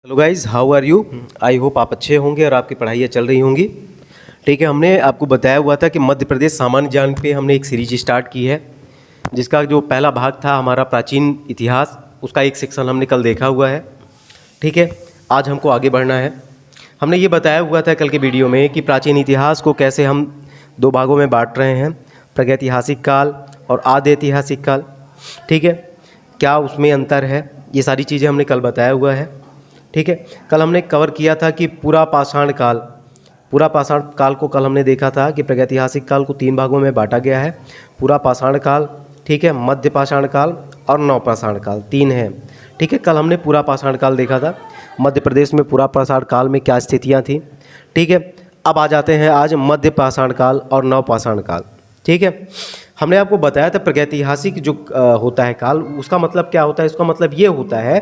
Hello guys, how are you. I hope आप अच्छे होंगे और आपकी पढ़ाइयाँ चल रही होंगी। ठीक है, हमने आपको बताया हुआ था कि मध्य प्रदेश सामान्य ज्ञान पे हमने एक सीरीज स्टार्ट की है, जिसका जो पहला भाग था हमारा प्राचीन इतिहास, उसका एक सेक्शन हमने कल देखा हुआ है। ठीक है, आज हमको आगे बढ़ना है। हमने ये बताया हुआ था कल के वीडियो में कि प्राचीन इतिहास को कैसे हम दो भागों में बांट रहे हैं, प्रागैतिहासिक काल और आद्य ऐतिहासिक काल। ठीक है, क्या उसमें अंतर है, ये सारी चीज़ें हमने कल बताया हुआ है। ठीक है, कल हमने कवर किया था कि पूरा पाषाण काल को कल हमने देखा था कि प्रागैतिहासिक काल को तीन भागों में बांटा गया है। पूरा पाषाण काल, ठीक है, मध्य पाषाण काल और नवपाषाण काल, तीन है। ठीक है, कल हमने पूरा पाषाण काल देखा था, मध्य प्रदेश में पूरा पाषाण काल में क्या स्थितियां थी। ठीक है, अब आ जाते हैं आज मध्य पाषाण काल और नवपाषाण काल। ठीक है, हमने आपको बताया था प्रागैतिहासिक जो होता है काल, उसका मतलब क्या होता है। इसका मतलब ये होता है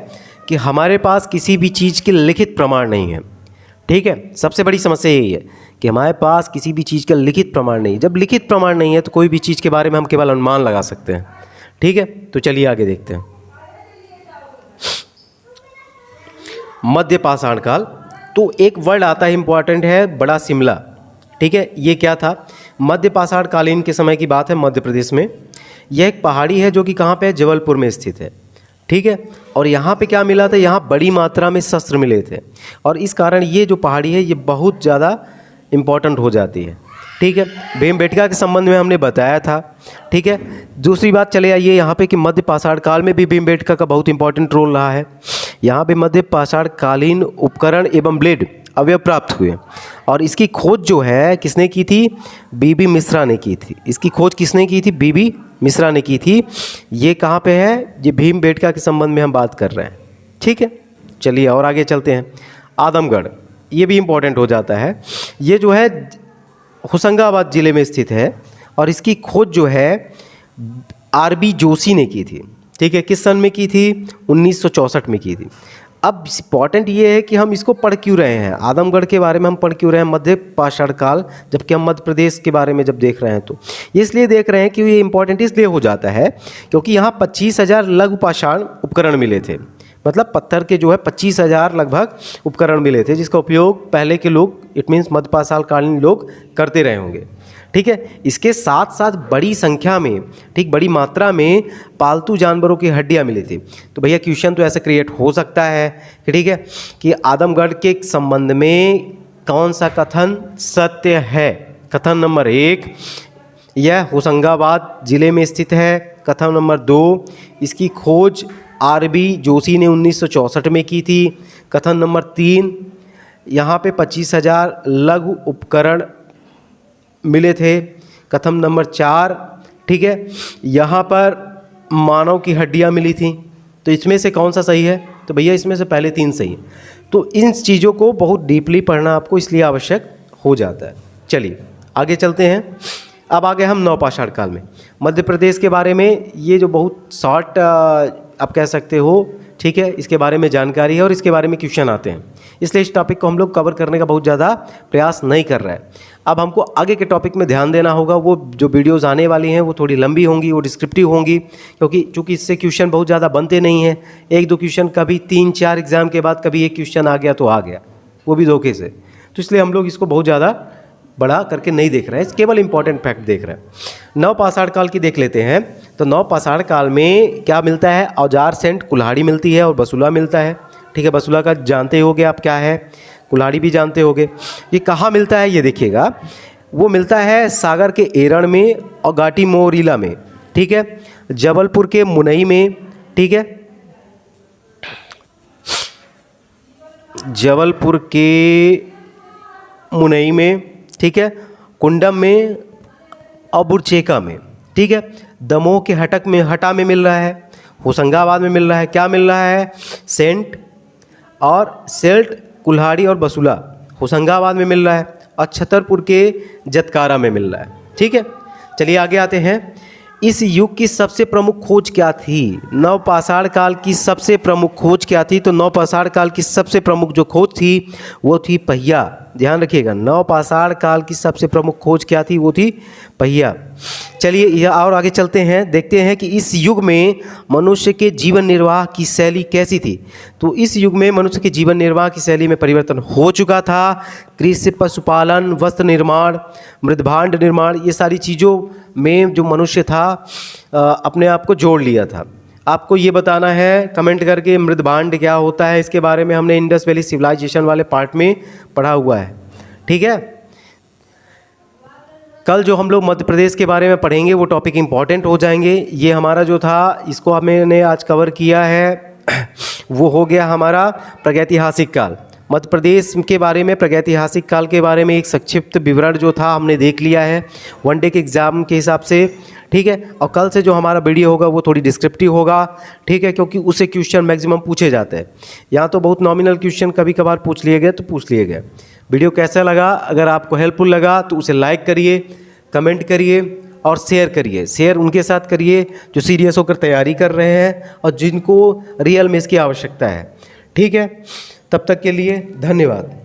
कि हमारे पास किसी भी चीज़ के लिखित प्रमाण नहीं है। ठीक है, सबसे बड़ी समस्या यही है कि हमारे पास किसी भी चीज़ का लिखित प्रमाण नहीं। जब लिखित प्रमाण नहीं है तो कोई भी चीज़ के बारे में हम केवल अनुमान लगा सकते हैं। ठीक है, तो चलिए आगे देखते हैं। मध्य पाषाण काल, तो एक वर्ड आता है इंपॉर्टेंट है, बड़ा शिमला। ठीक है, ये क्या था, मध्य पाषाण कालीन के समय की बात है। मध्य प्रदेश में यह एक पहाड़ी है जो कि कहाँ पे है, जबलपुर में स्थित है। ठीक है, और यहाँ पे क्या मिला था, यहाँ बड़ी मात्रा में शस्त्र मिले थे और इस कारण ये जो पहाड़ी है ये बहुत ज़्यादा इम्पॉर्टेंट हो जाती है। ठीक है, भीमबेटका के संबंध में हमने बताया था। ठीक है, दूसरी बात चले आइए यहाँ पे कि मध्य पाषाण काल में भी भीमबेटका का बहुत इंपॉर्टेंट रोल रहा है। यहाँ पे मध्य पाषाण कालीन उपकरण एवं ब्लेड अवयव प्राप्त हुए और इसकी खोज जो है किसने की थी, बीबी मिश्रा ने की थी। इसकी खोज किसने की थी, बीबी मिश्रा ने की थी। ये कहाँ पे है, ये भीमबेटका के संबंध में हम बात कर रहे हैं। ठीक है, चलिए और आगे चलते हैं। आदमगढ़, ये भी इम्पोर्टेंट हो जाता है। ये जो है होशंगाबाद ज़िले में स्थित है और इसकी खोज जो है आरबी जोशी ने की थी। ठीक है, किस सन में की थी, 1964 में की थी। अब इम्पॉर्टेंट ये है कि हम इसको पढ़ क्यों रहे हैं, आदमगढ़ के बारे में हम पढ़ क्यों रहे हैं मध्य पाषाण काल, जबकि हम मध्य प्रदेश के बारे में जब देख रहे हैं तो इसलिए देख रहे हैं कि ये इम्पॉर्टेंट इसलिए हो जाता है क्योंकि यहाँ 25,000 लघु पाषाण उपकरण मिले थे। मतलब पत्थर के जो है 25,000 लगभग उपकरण मिले थे, जिसका उपयोग पहले के लोग, इट मीन्स मध्य पाषाण कालीन लोग करते रहे होंगे। ठीक है, इसके साथ साथ बड़ी संख्या में, ठीक, बड़ी मात्रा में पालतू जानवरों की हड्डियां मिली थी। तो भैया क्वेश्चन तो ऐसा क्रिएट हो सकता है कि ठीक है कि आदमगढ़ के संबंध में कौन सा कथन सत्य है। कथन नंबर 1, यह होशंगाबाद जिले में स्थित है। कथन नंबर 2, इसकी खोज आरबी जोशी ने 1964 में की थी। कथन नंबर 3, यहाँ पे 25,000 लघु उपकरण मिले थे। कथन नंबर 4, ठीक है, यहाँ पर मानव की हड्डियाँ मिली थी। तो इसमें से कौन सा सही है, तो भैया इसमें से पहले 3 सही है। तो इन चीज़ों को बहुत डीपली पढ़ना आपको इसलिए आवश्यक हो जाता है। चलिए आगे चलते हैं। अब आगे हम नवपाषाण काल में मध्य प्रदेश के बारे में, ये जो बहुत शॉर्ट आप कह सकते हो, ठीक है, इसके बारे में जानकारी है और इसके बारे में क्वेश्चन आते हैं, इसलिए इस टॉपिक को हम लोग कवर करने का बहुत ज़्यादा प्रयास नहीं कर रहे हैं। अब हमको आगे के टॉपिक में ध्यान देना होगा। वो जो वीडियोज़ आने वाली हैं वो थोड़ी लंबी होंगी, वो डिस्क्रिप्टिव होंगी, क्योंकि चूँकि इससे क्वेश्चन बहुत ज़्यादा बनते नहीं हैं। 1-2 क्वेश्चन, कभी 3-4 एग्जाम के बाद कभी एक क्वेश्चन आ गया तो आ गया, वो भी धोखे से। तो इसलिए हम लोग इसको बहुत ज़्यादा बड़ा करके नहीं देख रहे हैं, केवल इंपॉर्टेंट फैक्ट देख रहे हैं। नवपाषाण काल की देख लेते हैं। तो नवपाषाण काल में क्या मिलता है, औजार सेंट कुल्हाड़ी मिलती है और बसुला मिलता है। ठीक है, बसुला का जानते होगे आप क्या है, कुल्हाड़ी भी जानते होगे। ये कहाँ मिलता है, ये देखिएगा, वो मिलता है सागर के एरण में और घाटी मोरीला में। ठीक है, जबलपुर के मुनई में। ठीक है, जबलपुर के मुनई में, ठीक है, कुंडम में और बुरचेका में। ठीक है, दमोह के हटा में मिल रहा है, होशंगाबाद में मिल रहा है। क्या मिल रहा है, सेंट और सेल्ट, कुल्हाड़ी और बसुला होशंगाबाद में मिल रहा है और छतरपुर के जतकारा में मिल रहा है। ठीक है, चलिए आगे आते हैं। इस युग की सबसे प्रमुख खोज क्या थी, नवपाषाण काल की सबसे प्रमुख खोज क्या थी। तो नवपाषाण काल की सबसे प्रमुख जो खोज थी वो थी पहिया। ध्यान रखिएगा, नवपाषाण काल की सबसे प्रमुख खोज क्या थी? वो थी पहिया। चलिए यह और आगे चलते हैं, देखते हैं कि इस युग में मनुष्य के जीवन निर्वाह की शैली कैसी थी। तो इस युग में मनुष्य के जीवन निर्वाह की शैली में परिवर्तन हो चुका था। कृषि, पशुपालन, वस्त्र निर्माण, मृदभांड निर्माण, ये सारी चीज़ों में जो मनुष्य था अपने आप को जोड़ लिया था। आपको ये बताना है कमेंट करके मृदभांड क्या होता है, इसके बारे में हमने इंडस वैली सिविलाइजेशन वाले पार्ट में पढ़ा हुआ है। ठीक है, कल जो हम लोग मध्य प्रदेश के बारे में पढ़ेंगे वो टॉपिक इम्पॉर्टेंट हो जाएंगे। ये हमारा जो था इसको हमने आज कवर किया है वो हो गया हमारा प्रागैतिहासिक काल। मध्य प्रदेश के बारे में प्रागैतिहासिक काल के बारे में एक संक्षिप्त विवरण जो था हमने देख लिया है वनडे के एग्ज़ाम के हिसाब से। ठीक है, और कल से जो हमारा वीडियो होगा वो थोड़ी डिस्क्रिप्टिव होगा। ठीक है, क्योंकि उससे क्वेश्चन मैक्सिमम पूछे जाते हैं। यहाँ तो बहुत नॉमिनल क्वेश्चन कभी कभार पूछ लिए गए तो पूछ लिए गए। वीडियो कैसा लगा? अगर आपको हेल्पफुल लगा तो उसे लाइक करिए, कमेंट करिए और शेयर करिए। शेयर उनके साथ करिए जो सीरियस होकर तैयारी कर रहे हैं और जिनको रियल में इसकी आवश्यकता है। ठीक है, तब तक के लिए धन्यवाद।